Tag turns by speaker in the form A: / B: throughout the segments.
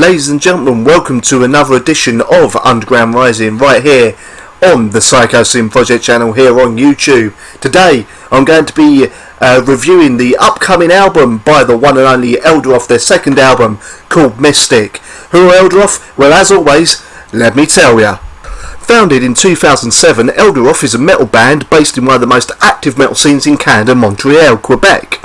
A: Ladies and gentlemen, welcome to another edition of Underground Rising right here on the Psychosin project channel here on YouTube. Today I'm going to be reviewing the upcoming album by the one and only Elderoth, their second album called Mystic. Who are Elderoth? Well, as always, let me tell ya. Founded in 2007, Elderoth is a metal band based in one of the most active metal scenes in Canada, Montreal, Quebec.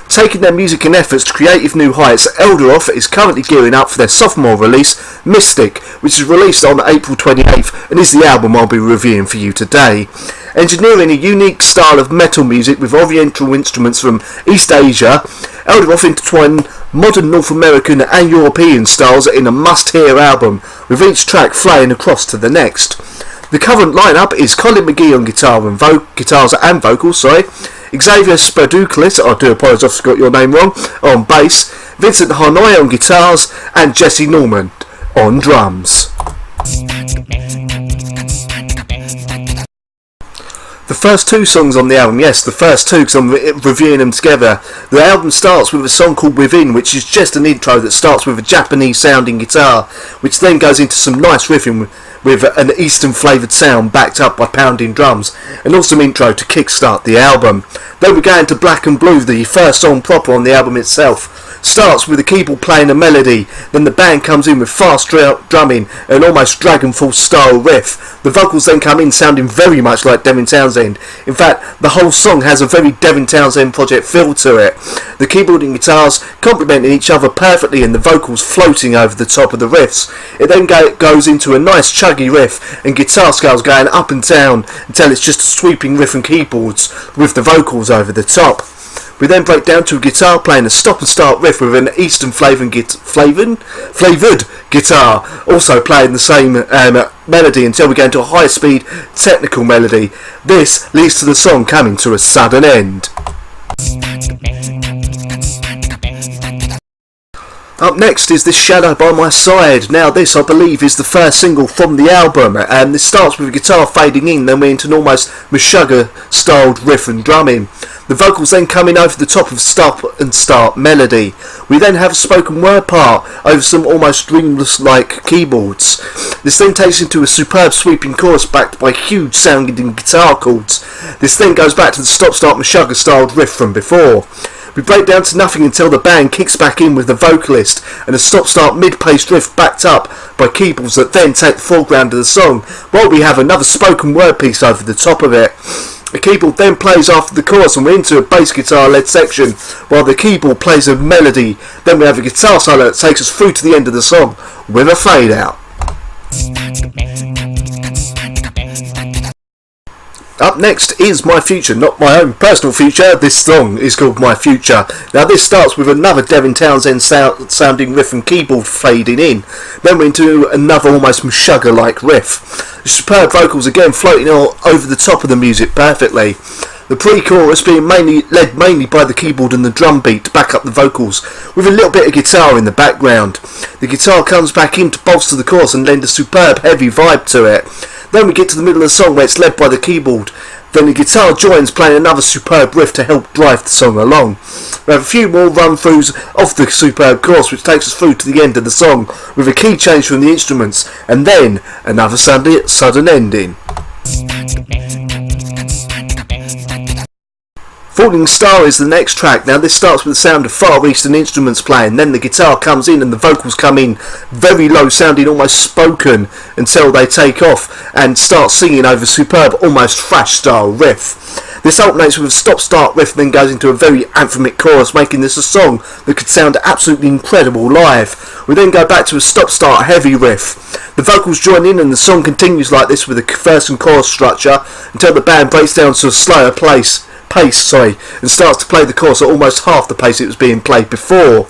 A: Taking their music and efforts to creative new heights, Elderoth is currently gearing up for their sophomore release, Mystic, which is released on April 28th and is the album I'll be reviewing for you today. Engineering a unique style of metal music with oriental instruments from East Asia, Elderoth intertwine modern North American and European styles in a must-hear album, with each track flying across to the next. The current lineup is Colin McGee on guitars and vocals, Xavier Spaduklis, I do apologise if I got your name wrong, on bass, Vincent Hanoi on guitars, and Jesse Norman on drums. The first two songs on the album, yes, the first two, because I'm reviewing them together. The album starts with a song called Within, which is just an intro that starts with a Japanese sounding guitar, which then goes into some nice riffing with an Eastern flavoured sound backed up by pounding drums. An awesome intro to kickstart the album. Then we go into Black and Blue, the first song proper on the album itself. Starts with the keyboard playing a melody, then the band comes in with fast drumming, an almost Dragon Force style riff. The vocals then come in sounding very much like Devin Townsend. In fact, the whole song has a very Devin Townsend project feel to it. The keyboard and guitars complementing each other perfectly and the vocals floating over the top of the riffs. It then goes into a nice chuggy riff and guitar scales going up and down until it's just a sweeping riff and keyboards with the vocals over the top. We then break down to a guitar playing a stop and start riff with an Eastern flavoured guitar, also playing the same melody until we go into a high speed technical melody. This leads to the song coming to a sudden end. Up next is This Shadow by My Side. Now this, I believe, is the first single from the album, and this starts with a guitar fading in, then we're into an almost Meshuggah styled riff and drumming. The vocals then coming over the top of stop and start melody. We then have a spoken word part over some almost dreamless like keyboards. This then takes into a superb sweeping chorus backed by huge sounding guitar chords. This then goes back to the stop start Meshuggah styled riff from before. We break down to nothing until the band kicks back in with the vocalist and a stop-start mid-paced riff backed up by keyboards that then take the foreground of the song, while we have another spoken word piece over the top of it. The keyboard then plays after the chorus and we're into a bass guitar led section, while the keyboard plays a melody. Then we have a guitar solo that takes us through to the end of the song with a fade out. Up next is My Future, not my own personal future. This song is called My Future. Now this starts with another Devin Townsend sounding riff and keyboard fading in. Then we're into another almost Meshuggah like riff. The superb vocals again floating over the top of the music perfectly. The pre-chorus being led mainly by the keyboard and the drum beat to back up the vocals, with a little bit of guitar in the background. The guitar comes back in to bolster the chorus and lend a superb heavy vibe to it. Then we get to the middle of the song where it's led by the keyboard. Then the guitar joins playing another superb riff to help drive the song along. We have a few more run-throughs of the superb chorus which takes us through to the end of the song with a key change from the instruments and then another sudden ending. Falling Star is the next track. Now this starts with the sound of Far Eastern instruments playing, then the guitar comes in and the vocals come in very low sounding, almost spoken, until they take off and start singing over superb almost thrash style riff. This alternates with a stop start riff then goes into a very anthemic chorus, making this a song that could sound absolutely incredible live. We then go back to a stop start heavy riff. The vocals join in and the song continues like this with a verse and chorus structure until the band breaks down to a slower pace and starts to play the chorus at almost half the pace it was being played before.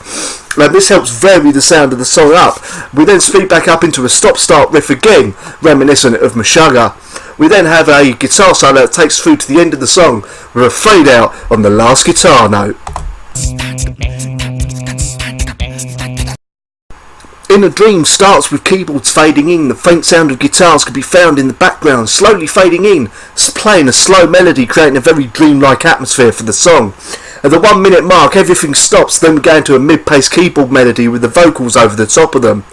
A: Now this helps vary the sound of the song up. We then speed back up into a stop-start riff again, reminiscent of Meshuggah. We then have a guitar solo that takes through to the end of the song with a fade out on the last guitar note. In a Dream starts with keyboards fading in. The faint sound of guitars can be found in the background, slowly fading in, playing a slow melody, creating a very dreamlike atmosphere for the song. At the 1 minute mark, everything stops, then we go into a mid-paced keyboard melody with the vocals over the top of them.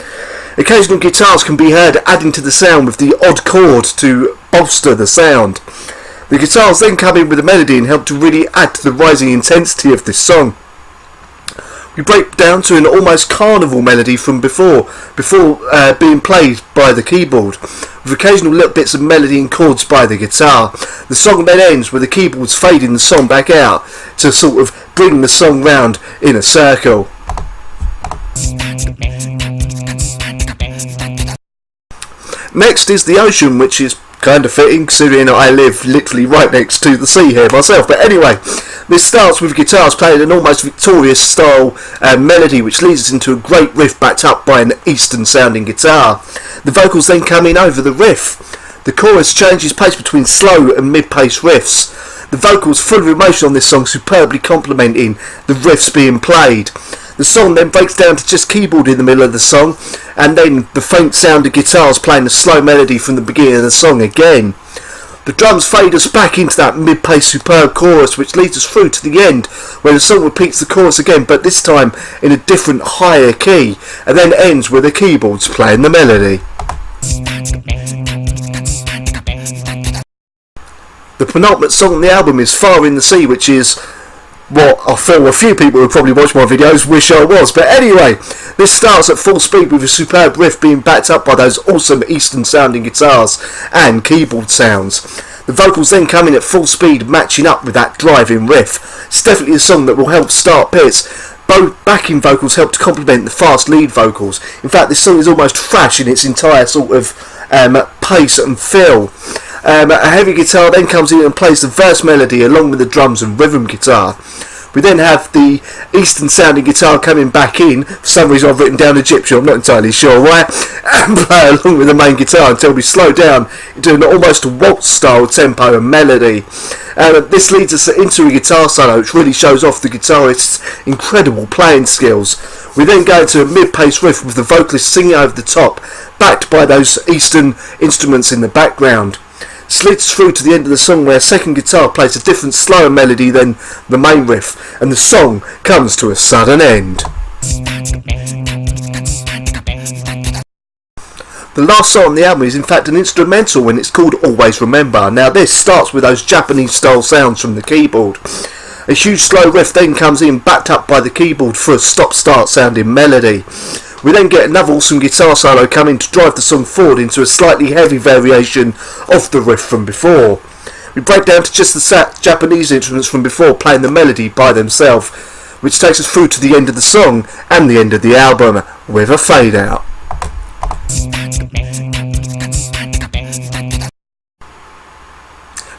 A: Occasional guitars can be heard adding to the sound with the odd chord to bolster the sound. The guitars then come in with a melody and help to really add to the rising intensity of this song. We break down to an almost carnival melody from before being played by the keyboard, with occasional little bits of melody and chords by the guitar. The song then ends with the keyboards fading the song back out to sort of bring the song round in a circle. Next is the ocean, which is kind of fitting considering I live literally right next to the sea here myself. But anyway, this starts with guitars playing an almost Victorious style melody, which leads us into a great riff backed up by an Eastern sounding guitar. The vocals then come in over the riff. The chorus changes pace between slow and mid-paced riffs. The vocals full of emotion on this song, superbly complementing the riffs being played. The song then breaks down to just keyboard in the middle of the song, and then the faint sound of guitars playing a slow melody from the beginning of the song again. The drums fade us back into that mid-paced superb chorus, which leads us through to the end, where the song repeats the chorus again, but this time in a different higher key, and then ends with the keyboards playing the melody. The penultimate song on the album is Far in the Sea, which is what I feel a few people who probably watch my videos wish I was. But anyway, this starts at full speed with a superb riff being backed up by those awesome Eastern sounding guitars and keyboard sounds. The vocals then come in at full speed, matching up with that driving riff. It's definitely a song that will help start bits. Both backing vocals help to complement the fast lead vocals. In fact, this song is almost thrash in its entire sort of pace and feel. A heavy guitar then comes in and plays the verse melody along with the drums and rhythm guitar. We then have the Eastern sounding guitar coming back in. For some reason I've written down Egyptian, I'm not entirely sure why, and play along with the main guitar until we slow down into an almost waltz style tempo and melody. This leads us into a guitar solo which really shows off the guitarist's incredible playing skills. We then go into a mid-paced riff with the vocalist singing over the top, backed by those Eastern instruments in the background. Slides through to the end of the song where a second guitar plays a different slower melody than the main riff, and the song comes to a sudden end. The last song on the album is in fact an instrumental, and it's called Always Remember. Now this starts with those Japanese style sounds from the keyboard. A huge slow riff then comes in, backed up by the keyboard for a stop-start sounding melody. We then get another awesome guitar solo coming to drive the song forward into a slightly heavy variation of the riff from before. We break down to just the Japanese instruments from before playing the melody by themselves, which takes us through to the end of the song and the end of the album with a fade out.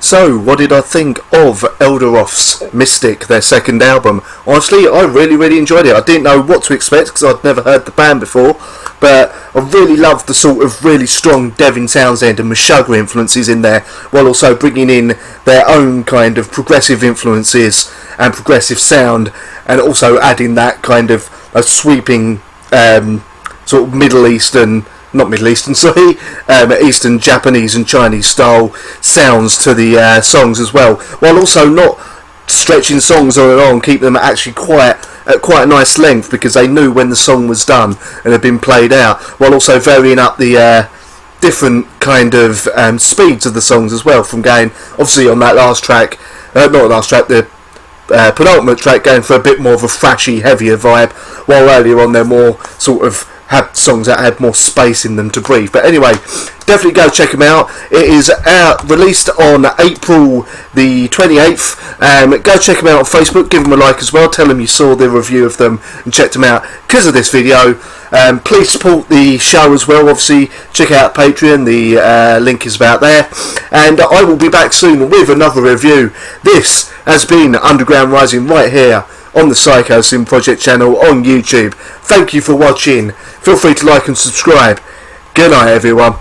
A: So, what did I think of Elderoth's Mystic, their second album? Honestly, I really enjoyed it. I didn't know what to expect because I'd never heard the band before, but I really loved the sort of really strong Devin Townsend and Meshuggah influences in there, while also bringing in their own kind of progressive influences and progressive sound, and also adding that kind of a sweeping sort of Eastern, Japanese and Chinese style sounds to the songs as well, while also not stretching songs on and on, keep them actually at quite a nice length because they knew when the song was done and had been played out, while also varying up the different kind of speeds of the songs as well, from going obviously on that the penultimate track going for a bit more of a thrashy, heavier vibe, while earlier on they're more sort of had songs that had more space in them to breathe. But anyway, definitely go check them out. It is released on April the 28th. Go check them out on Facebook, give them a like as well, tell them you saw the review of them and checked them out because of this video. Please support the show as well, obviously check out Patreon, the link is about there, and I will be back soon with another review. This has been Underground Rising right here on the Psychosin Project channel on YouTube. Thank you for watching. Feel free to like and subscribe. Good night, everyone.